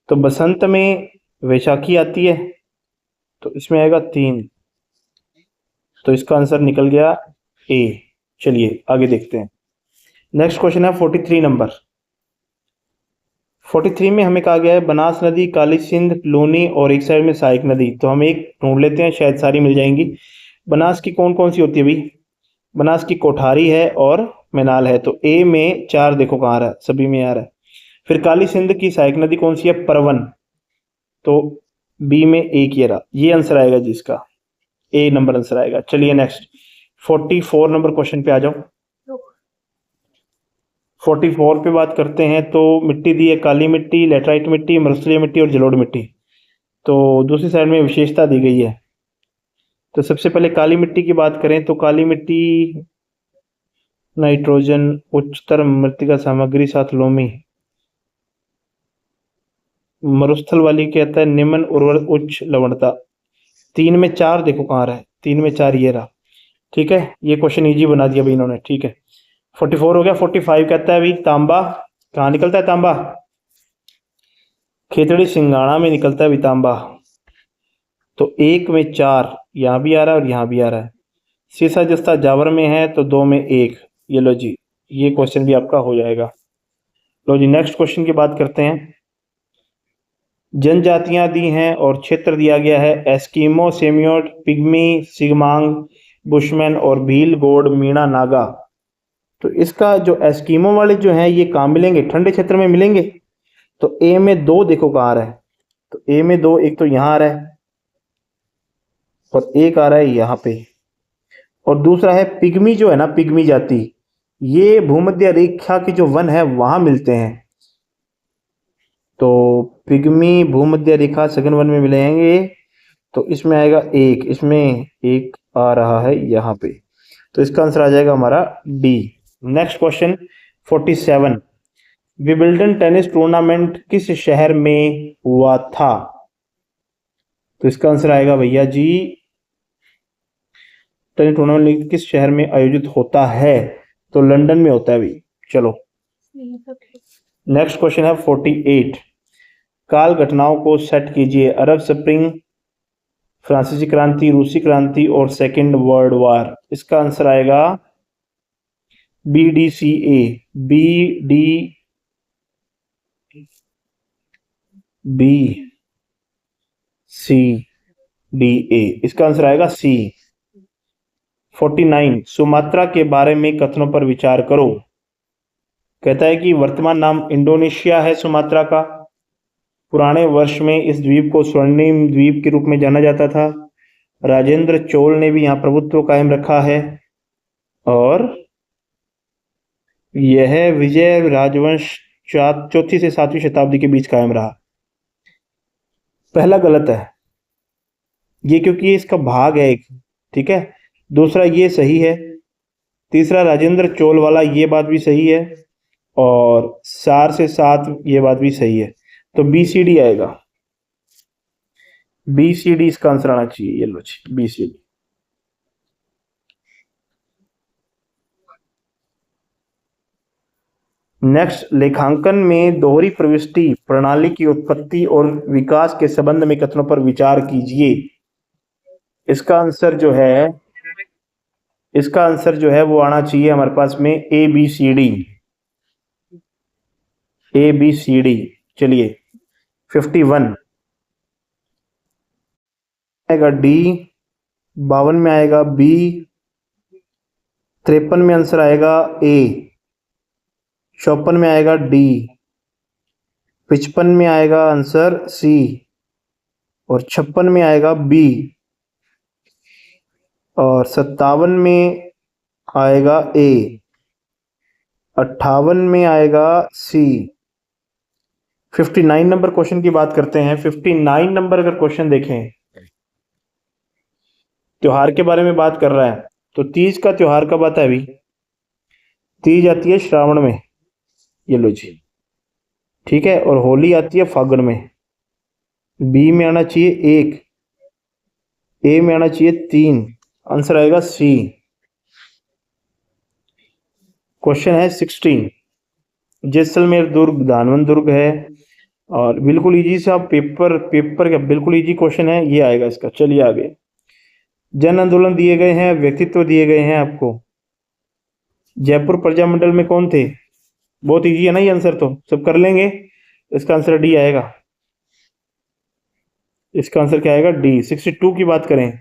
तो बसंत में वैशाखी आती है, तो इसमें आएगा 3, तो इसका आंसर निकल गया ए। चलिए आगे देखते हैं। नेक्स्ट क्वेश्चन है 43 नंबर। 43 में हमें कहा गया है बनास नदी, काली सिंध, लूनी और एक साइड में सहायक नदी। तो हम एक ढूंढ लेते हैं, शायद सारी मिल जाएंगी। बनास की कौन कौन सी होती है भाई? बनास की कोठारी है और मैनाल है, तो ए में 4 देखो कहाँ आ रहा है, सभी में आ रहा है। फिर काली सिंध की सहायक नदी कौन सी है? परवन, तो बी में एक ये रहा, ये आंसर आएगा जिसका ए नंबर आंसर आएगा। चलिए नेक्स्ट 44 नंबर क्वेश्चन पे आ जाओ। 44 पे बात करते हैं। तो मिट्टी दी है काली मिट्टी, लेटराइट मिट्टी, मरुस्थलीय मिट्टी और जलोढ़ मिट्टी। तो दूसरी साइड में विशेषता दी गई है। तो सबसे पहले काली मिट्टी की बात करें तो काली मिट्टी नाइट्रोजन, उच्चतर मृतिका सामग्री साथ लोमी। मरुस्थल वाली कहता है निम्न उर्वर उच्च लवणता। 3 में 4 देखो कहाँ रहा है, 3 में 4 ये रहा, ठीक है। ये क्वेश्चन इजी बना दिया भाई इन्होंने, ठीक है। 44 हो गया। 45 कहता है भाई तांबा कहाँ निकलता है? तांबा खेतड़ी सिंगाड़ा में निकलता है भाई तांबा। तो 1 में 4 यहाँ भी आ रहा है और यहाँ भी आ रहा है। सीसा जस्ता जावर में है, तो 2 में 1। ये लो जी, ये क्वेश्चन भी आपका हो जाएगा। लो जी नेक्स्ट क्वेश्चन की बात करते हैं। जनजातियां दी हैं और क्षेत्र दिया गया है एस्किमो, सेमियोट, पिग्मी, सिगमांग, बुशमैन और भील, गोड, मीणा, नागा। तो इसका जो एस्किमो वाले जो हैं ये कहाँ मिलेंगे? ठंडे क्षेत्र में मिलेंगे। तो ए में 2 देखो कहाँ आ रहा है, तो ए में 2 एक तो यहाँ आ रहा है और एक आ रहा है यहाँ पे। और दूसरा है पिग्मी जो है ना, पिग्मी जाति, ये भूमध्य रेखा की जो वन है वहां मिलते हैं। तो पिग्मी भूमध्य रेखा सघन वन में मिलेंगे, तो इसमें आएगा 1, इसमें 1 आ रहा है यहाँ पे, तो इसका आंसर आ जाएगा हमारा D. Next question 47। Wimbledon tennis tournament किस शहर में हुआ था? तो इसका आंसर आएगा भैया जी, टेनिस टूर्नामेंट किस शहर में आयोजित होता है? तो लंदन में होता है भाई। चलो नेक्स्ट क्वेश्चन है 48। काल घटनाओं को सेट कीजिए। अरब स्प्रिंग, फ्रांसीसी क्रांति, रूसी क्रांति और सेकेंड वर्ल्ड वॉर। इसका आंसर आएगा B D C A, B D B C D A, इसका आंसर आएगा सी। 49। सुमात्रा के बारे में कथनों पर विचार करो। कहता है कि वर्तमान नाम इंडोनेशिया है सुमात्रा का। पुराने वर्ष में इस द्वीप को स्वर्णिम द्वीप के रूप में जाना जाता था। राजेंद्र चोल ने भी यहाँ प्रभुत्व कायम रखा है और यह विजय राजवंश 4वीं से 7वीं शताब्दी के बीच कायम रहा। पहला गलत है ये, क्योंकि ये इसका भाग है एक, ठीक है। दूसरा ये सही है। तीसरा राजेंद्र चोल वाला ये बात भी सही है, और 4 से 7 ये बात भी सही है। तो बी सी डी आएगा, बी सी डी इसका आंसर आना चाहिए। ये लो जी बी सी डी। नेक्स्ट, लेखांकन में दोहरी प्रविष्टि प्रणाली की उत्पत्ति और विकास के संबंध में कथनों पर विचार कीजिए। इसका आंसर जो है वो आना चाहिए हमारे पास में A B C D, A B C D. चलिए 51 आएगा डी, 52 में आएगा बी, 53 में आंसर आएगा ए, 54 में आएगा डी, 55 में आएगा आंसर सी और 56 में आएगा बी और 57 में आएगा ए, 58 में आएगा सी। 59 नंबर क्वेश्चन की बात करते हैं। 59 नंबर अगर क्वेश्चन देखें, त्योहार के बारे में बात कर रहा है। तो तीज का त्योहार कब आता है अभी? तीज आती है श्रावण में, ये लो जी, ठीक है। और होली आती है फागुन में। बी में आना चाहिए 1, ए में आना चाहिए 3, आंसर आएगा सी। क्वेश्चन है 16, जैसलमेर दुर्ग धानवंत दुर्ग है। और बिल्कुल इजी सा पेपर का बिल्कुल इजी क्वेश्चन है, ये आएगा इसका। चलिए आगे। जन आंदोलन दिए गए हैं, व्यक्तित्व दिए गए हैं आपको। जयपुर प्रजामंडल में कौन थे? बहुत इजी है ना ये आंसर, तो सब कर लेंगे। इसका आंसर डी आएगा। इसका आंसर क्या आएगा? डी। 62 की बात करें,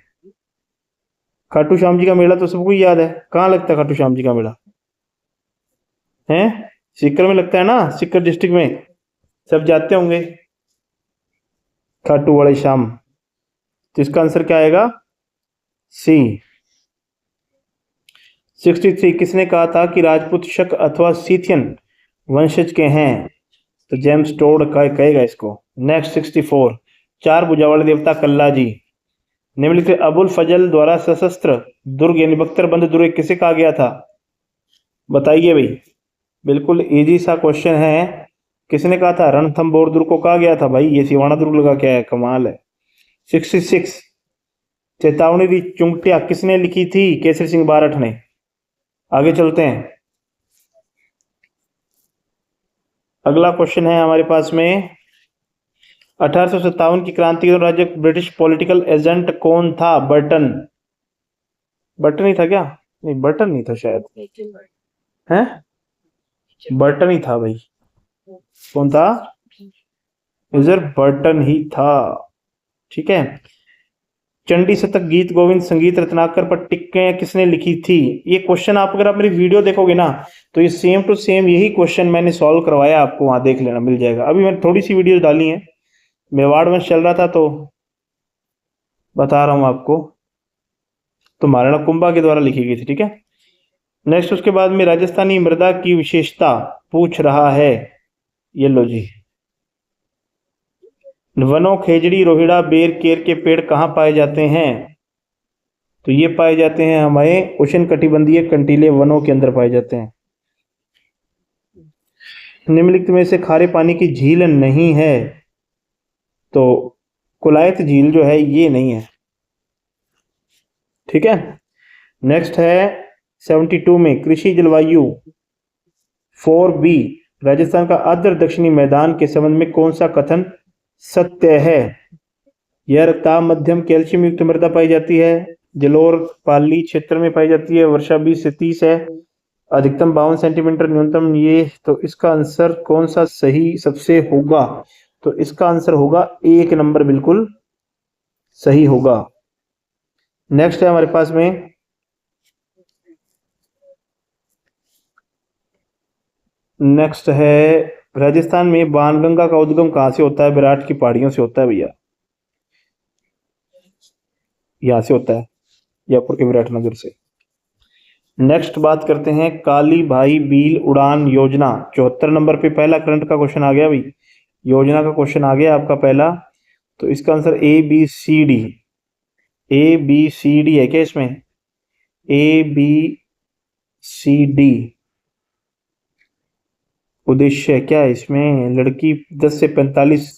खाटू श्याम जी का मेला तो सबको ही याद है। कहाँ लगता है खाटू श्याम जी का मेला? है सीकर में लगता है ना, सीकर डिस्ट्रिक्ट में, सब जाते होंगे खाटू वाले श्याम। तो इसका आंसर क्या आएगा? सी। 63, किसने कहा था कि राजपूत शक अथवा सीथियन वंशज के हैं? तो जेम्स टोड का कहेगा इसको। नेक्स्ट 64, चार भुजा वाले देवता कल्ला जी। निम्नलिखित अबुल फजल द्वारा सशस्त्र दुर्ग यानी बख्तरबंद दुर्ग किसे कहा गया था? बताइए भाई। बिल्कुल इजी सा क्वेश्चन है। किसने कहा था? रणथंभौर दुर्ग को कहा गया था भाई। ये सिवाना दुर्ग लगा क्या है, कमाल है। 66, चेतावनी दी चुंगटिया किसने लिखी थी? केसरी सिंह बारठ ने। आगे चलते हैं। अगला क्वेश्चन है हमारे पास में, 1857 की क्रांति के दौरान राज्य ब्रिटिश पॉलिटिकल एजेंट कौन था? बर्टन। बर्टन ही था क्या? नहीं, बर्टन नहीं था शायद। है बर्टन ही था भाई। कौन था? मेजर बर्टन ही था, ठीक है। चंडी शतक गीत गोविंद संगीत रत्नाकर पर टिक्कें किसने लिखी थी? ये क्वेश्चन आप अगर आप मेरी वीडियो देखोगे ना, तो ये सेम टू सेम यही क्वेश्चन मैंने सॉल्व करवाया, आपको वहां देख लेना मिल जाएगा। अभी मैंने थोड़ी सी वीडियो डाली है, मेवाड़ वंश चल रहा था तो बता रहा हूं आपको। तो महाराणा कुंभा के द्वारा लिखी गई थी, ठीक है। नेक्स्ट उसके बाद में राजस्थानी मृदा की विशेषता पूछ रहा है, ये लो जी। वनों, खेजड़ी, रोहिड़ा, बेर, केर के पेड़ कहाँ पाए जाते हैं? तो ये पाए जाते हैं हमारे उष्ण कटिबंधीय कंटीले वनों के अंदर पाए जाते हैं। निम्नलिखित में से खारे पानी की झील नहीं है, तो कुलायत झील जो है ये नहीं है, ठीक है। नेक्स्ट है 72 में कृषि जलवायु 4B, राजस्थान का आर्द्र दक्षिणी मैदान के संबंध में कौन सा कथन सत्य है? यह रक्ताब मध्यम कैल्शियम युक्त मृदा पाई जाती है, जलोर पाली क्षेत्र में पाई जाती है, वर्षा 20 से 30 है, अधिकतम 52 सेंटीमीटर, न्यूनतम ये। तो इसका आंसर कौन सा सही सबसे होगा? तो इसका आंसर होगा 1 नंबर, बिल्कुल सही होगा। नेक्स्ट है हमारे पास में, नेक्स्ट है राजस्थान में बाणगंगा का उद्गम कहां से होता है? विराट की पहाड़ियों से होता है भैया, यहां से होता है, जयपुर के विराटनगर से। नेक्स्ट बात करते हैं काली भाई बील उड़ान योजना। 74 नंबर पे पहला करंट का क्वेश्चन आ गया भाई, योजना का क्वेश्चन आ गया आपका पहला। तो इसका आंसर ABCD, ABCD है क्या इसमें? ABCD उद्देश्य क्या है इसमें? लड़की 10 से 45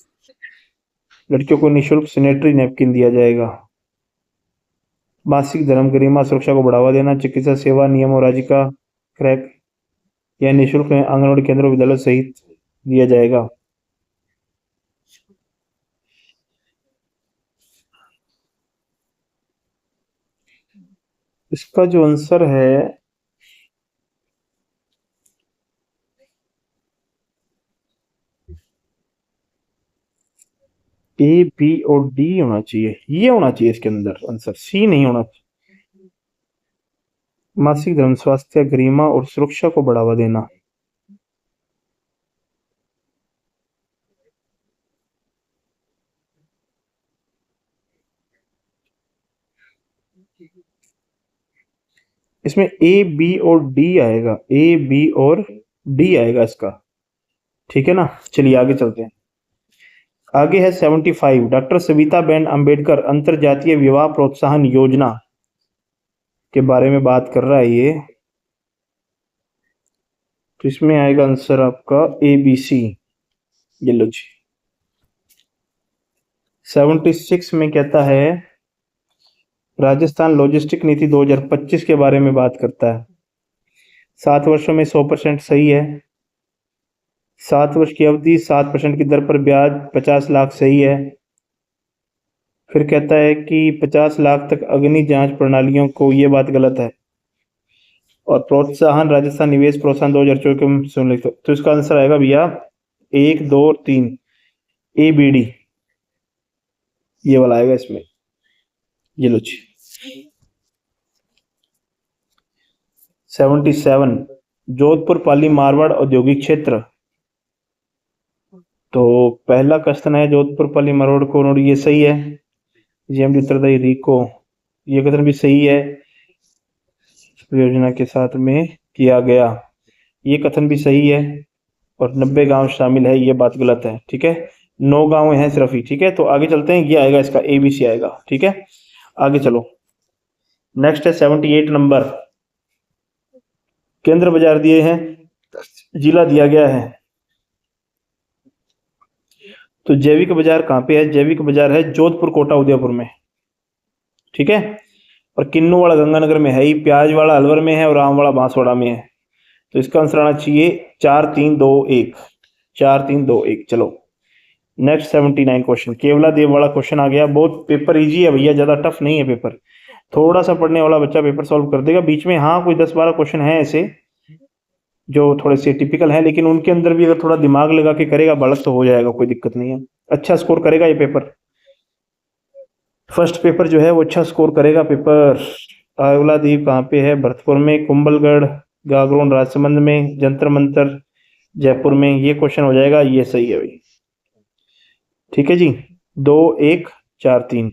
लड़कियों को निःशुल्क सैनिटरी नैपकिन दिया जाएगा। मासिक धर्म गरिमा सुरक्षा को बढ़ावा देना, चिकित्सा सेवा नियम और राज्य का क्रैक या निःशुल्क आंगनबाड़ी केंद्रों विद्यालय सहित दिया जाएगा। इसका जो आंसर है A, B और D होना चाहिए, ये होना चाहिए इसके अंदर आंसर, C नहीं होना चाहिए। मासिक धर्म स्वास्थ्य गरिमा और सुरक्षा को बढ़ावा देना। इसमें ए बी और डी आएगा, ए बी और डी आएगा इसका, ठीक है ना। चलिए आगे चलते हैं। आगे है 75, डॉक्टर सविता बेन अम्बेडकर अंतरजातीय विवाह प्रोत्साहन योजना के बारे में बात कर रहा है ये। तो इसमें आएगा आंसर आपका ए बी सी। ये लो जी। 76 में कहता है राजस्थान लॉजिस्टिक नीति 2025 के बारे में बात करता है। 7 वर्षों में 100% सही है। 7 वर्ष की अवधि, 7% की दर पर ब्याज, 50 लाख सही है। फिर कहता है कि 50 लाख तक अग्नि जांच प्रणालियों को, ये बात गलत है। और प्रोत्साहन राजस्थान निवेश प्रोत्साहन 2024 में लिखो। तो इसका आंसर आएगा भैया 1, 2 और 3, ए बी डी, ये वाला आएगा इसमें। ये लो जी। 77, जोधपुर पाली मारवाड़ औद्योगिक क्षेत्र। तो पहला क्वेश्चन है जोधपुर पाली मारवाड़ को, ये सही है। जीएमडी उत्तरदायी रिको, ये कथन भी सही है, योजना के साथ में किया गया, ये कथन भी सही है। और 90 गांव शामिल है, ये बात गलत है, ठीक है। 9 गांव हैं सिर्फ ही, ठीक है। तो आगे चलते हैं, ये आएगा इसका एबीसी आएगा, ठीक है। आगे चलो, नेक्स्ट है 78 नंबर। केंद्र बाजार दिए हैं, जिला दिया गया है। तो जैविक बाजार कहाँ पे है? जैविक बाजार है जोधपुर, कोटा, उदयपुर में, ठीक है। और किन्नू वाला गंगानगर में है ही, प्याज वाला अलवर में है, और आम वाला बांसवाड़ा में है। तो इसका आंसर आना चाहिए 4, 3, 2, 1, 4, 3, 2, 1। चलो नेक्स्ट 79 क्वेश्चन, केवला देव वाला क्वेश्चन आ गया। बहुत पेपर इजी है भैया, ज्यादा टफ नहीं है पेपर, थोड़ा सा पढ़ने वाला बच्चा पेपर सॉल्व कर देगा। बीच में हाँ कोई 10-12 क्वेश्चन है ऐसे जो थोड़े से टिपिकल है, लेकिन उनके अंदर भी अगर थोड़ा दिमाग लगा के करेगा बालक तो हो जाएगा, कोई दिक्कत नहीं है। अच्छा स्कोर करेगा ये पेपर, फर्स्ट पेपर जो है वो अच्छा स्कोर करेगा पेपर। केवला द्वीप कहाँ पे है? भरतपुर में, कुंभलगढ़, गागरोन राजसमंद में, जंतर मंतर जयपुर में। ये क्वेश्चन हो जाएगा, ये सही है भाई, ठीक है जी। 2, 1, 4, 3।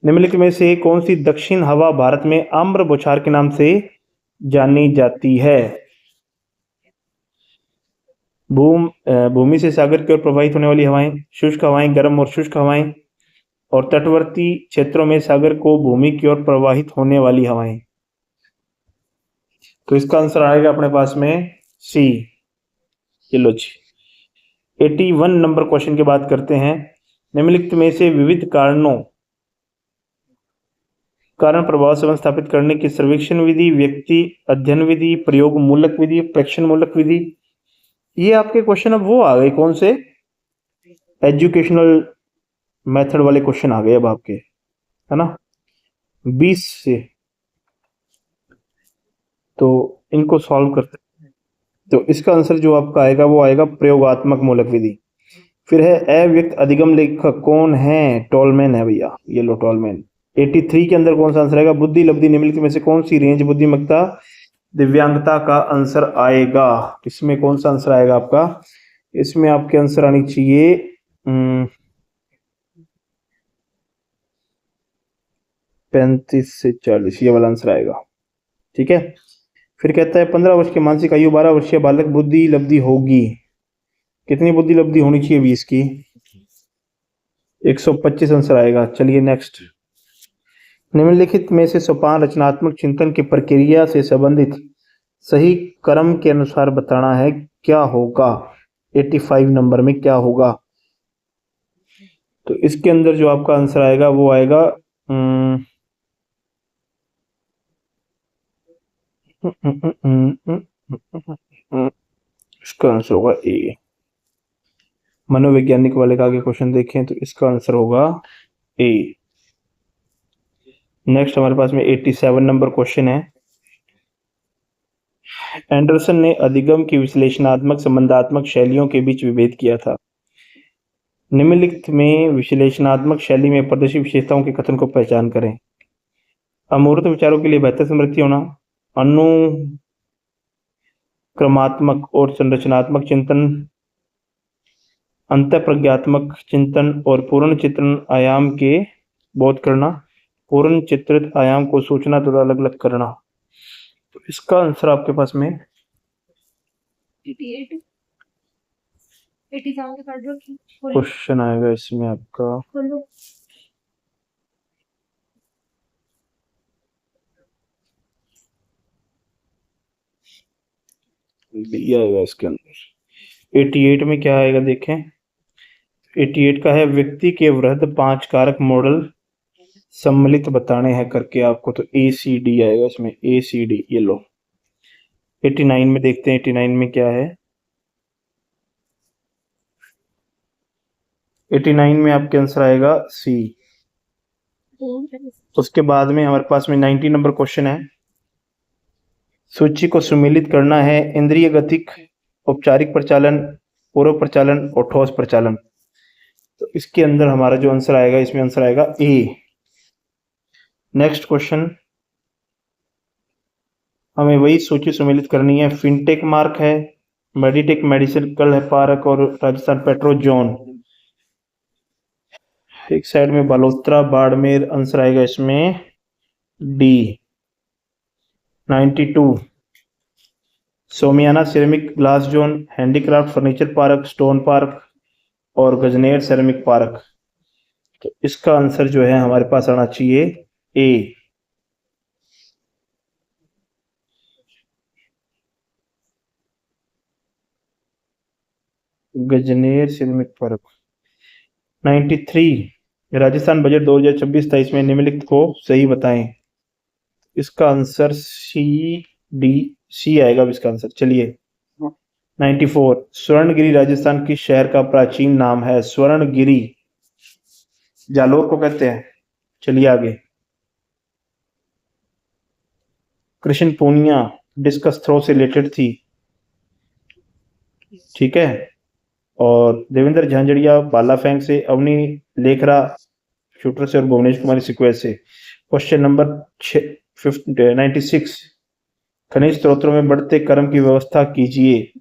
निम्नलिखित में से कौन सी दक्षिण हवा भारत में आम्र बौछार के नाम से जानी जाती है? भूमि से सागर की ओर प्रवाहित होने वाली हवाएं, शुष्क हवाएं, गर्म और शुष्क हवाएं, और तटवर्ती क्षेत्रों में सागर को भूमि की ओर प्रवाहित होने वाली हवाएं। तो इसका आंसर आएगा अपने पास में सी। चलो जी, 81 नंबर क्वेश्चन की बात करते हैं। निम्नलिखित में से विविध कारण प्रभाव संबंध स्थापित करने की सर्वेक्षण विधि, व्यक्ति अध्ययन विधि, प्रयोग मूलक विधि, प्रेक्षण मूलक विधि। ये आपके क्वेश्चन अब वो आ गए, कौन से? एजुकेशनल मेथड वाले क्वेश्चन आ गए अब आपके, है ना, 20 से। तो इनको सॉल्व करते हैं। तो इसका आंसर जो आपका आएगा वो आएगा प्रयोगात्मक मूलक विधि। फिर है अव्यक्त अधिगम लेखक कौन है? टॉलमैन है भैया, ये लो टॉलमैन। 83 के अंदर कौन सा आंसर आएगा? बुद्धि लब्धि निम्नलिखित में से कौन सी रेंज बुद्धिमत्ता दिव्यांगता का आंसर आएगा? इसमें कौन सा आंसर आएगा आपका? इसमें आपके आंसर आनी चाहिए 35 से 40, ये वाला आंसर आएगा, ठीक है। फिर कहता है 15 वर्ष की मानसिक आयु 12 वर्षीय बालक बुद्धि लब्धि होगी। कितनी बुद्धि लब्धि होनी चाहिए 20 की? 125 आंसर आएगा। चलिए नेक्स्ट, निम्नलिखित में से सोपान रचनात्मक चिंतन की प्रक्रिया से संबंधित सही क्रम के अनुसार बताना है, क्या होगा? 85 नंबर में क्या होगा? तो इसके अंदर जो आपका आंसर आएगा वो आएगा इसका आंसर होगा ए। मनोवैज्ञानिक वाले का आगे क्वेश्चन देखें तो इसका आंसर होगा ए। नेक्स्ट हमारे पास में 87 नंबर क्वेश्चन है। एंडरसन ने अधिगम की विश्लेषणात्मक संबंधात्मक शैलियों के बीच विभेद किया था। निम्नलिखित में विश्लेषणात्मक शैली में प्रदर्शित विशेषताओं के कथन को पहचान करें। अमूर्त विचारों के लिए बेहतर स्मृति होना, अनुक्रमात्मक और संरचनात्मक चिंतन, अंतःप्रज्ञात्मक चिंतन और पूर्ण चित्रण आयाम के बोध करना, पूर्ण चित्रित आयाम को सूचना द्वारा अलग अलग करना। तो इसका आंसर आपके पास में 88 87 का कार्ड रखी क्वेश्चन आएगा इसमें आपका खोलो। दिया आएगा इसके अंदर 88 में क्या आएगा देखें। 88 का है व्यक्ति के वृहद 5 कारक मॉडल सम्मिलित बताने हैं करके आपको, तो ACD आएगा इसमें, ACD ये लो। 89 में देखते हैं 89 में क्या है। 89 में आपके आंसर आएगा C। उसके बाद में हमारे पास में 90 नंबर क्वेश्चन है। सूची को सुमेलित करना है, इंद्रिय गतिक, औपचारिक प्रचालन, पूर्व प्रचालन और ठोस प्रचालन। तो इसके अंदर हमारा जो आंसर आएगा, इसमें आंसर आएगा A। नेक्स्ट क्वेश्चन, हमें वही सूची सुमेलित करनी है। फिनटेक मार्क है, मेडिटेक मेडिसिनल है पार्क और राजस्थान पेट्रो जोन। एक साइड में बालोत्रा बाड़मेर, आंसर आएगा इसमें D। 92 सोमियाना ceramic glass zone, handicraft furniture park, stone park और गजनेर सिरेमिक पार्क। तो इसका आंसर जो है हमारे पास आना चाहिए A। Gajner ceramic park. 93 Rajasthan budget 2026-23 में निम्नलिखित को सही बताएं। इसका आंसर C आएगा इसका आंसर। चलिए 94 स्वर्णगिरी राजस्थान किस शहर का प्राचीन नाम है। स्वर्णगिरी जालोर को कहते हैं। चलिए आगे, कृष्ण पूनिया डिस्कस थ्रो से रिलेटेड थी, ठीक है। और देवेंद्र झांझड़िया भाला फेंक से, अवनी लेखरा शूटर से और भुवनेश कुमारी सिक्वेंस से। क्वेश्चन नंबर 96 खनिज स्रोतों में बढ़ते क्रम की व्यवस्था कीजिए।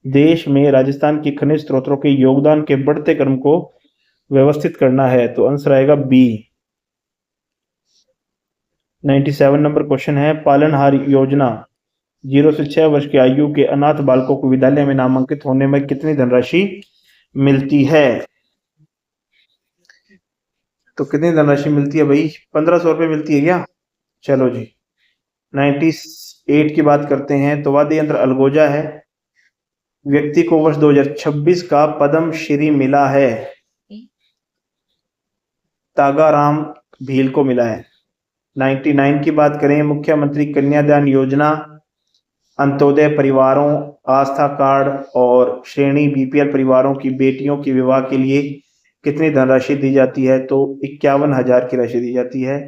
देश में राजस्थान की खनिज स्रोतों के योगदान के बढ़ते क्रम को व्यवस्थित करना है, तो आंसर आएगा B। 97 नंबर क्वेश्चन है, पालनहार योजना 0 से 6 वर्ष की आयु के अनाथ बालकों को विद्यालय में नामांकित होने में कितनी धनराशि मिलती है। तो कितनी धनराशि मिलती है भाई, 1500 रुपये मिलती है क्या। चलो जी 98 की बात करते हैं। तो वाद्य यंत्र अलगोजा है, व्यक्ति को वर्ष 2026 का पद्म श्री मिला है, तागाराम भील को मिला है। 99 की बात करें, मुख्यमंत्री कन्यादान योजना अंत्योदय परिवारों, आस्था कार्ड और श्रेणी BPL परिवारों की बेटियों के विवाह के लिए कितनी धनराशि दी जाती है, तो 51,000 की राशि दी जाती है।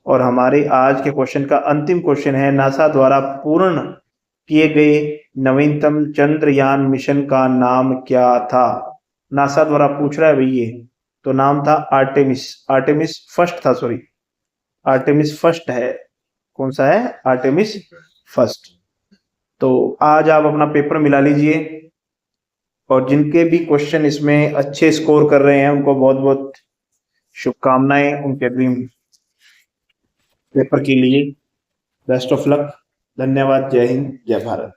और हमारे आज के क्वेश्चन का अंतिम क्वेश्चन है, नासा द्वारा पूर्ण किए गए नवीनतम चंद्रयान मिशन का नाम क्या था। नासा द्वारा पूछ रहा है भाई ये, तो नाम था आर्टेमिस फर्स्ट था, सॉरी आर्टेमिस फर्स्ट है। कौन सा है, आर्टेमिस फर्स्ट। तो आज आप अपना पेपर मिला लीजिए, और जिनके भी क्वेश्चन इसमें अच्छे स्कोर कर रहे हैं उनको बहुत बहुत शुभकामनाएं उनके ड्रीम पेपर के लिए। Best of luck. धन्यवाद। जय हिंद, जय भारत।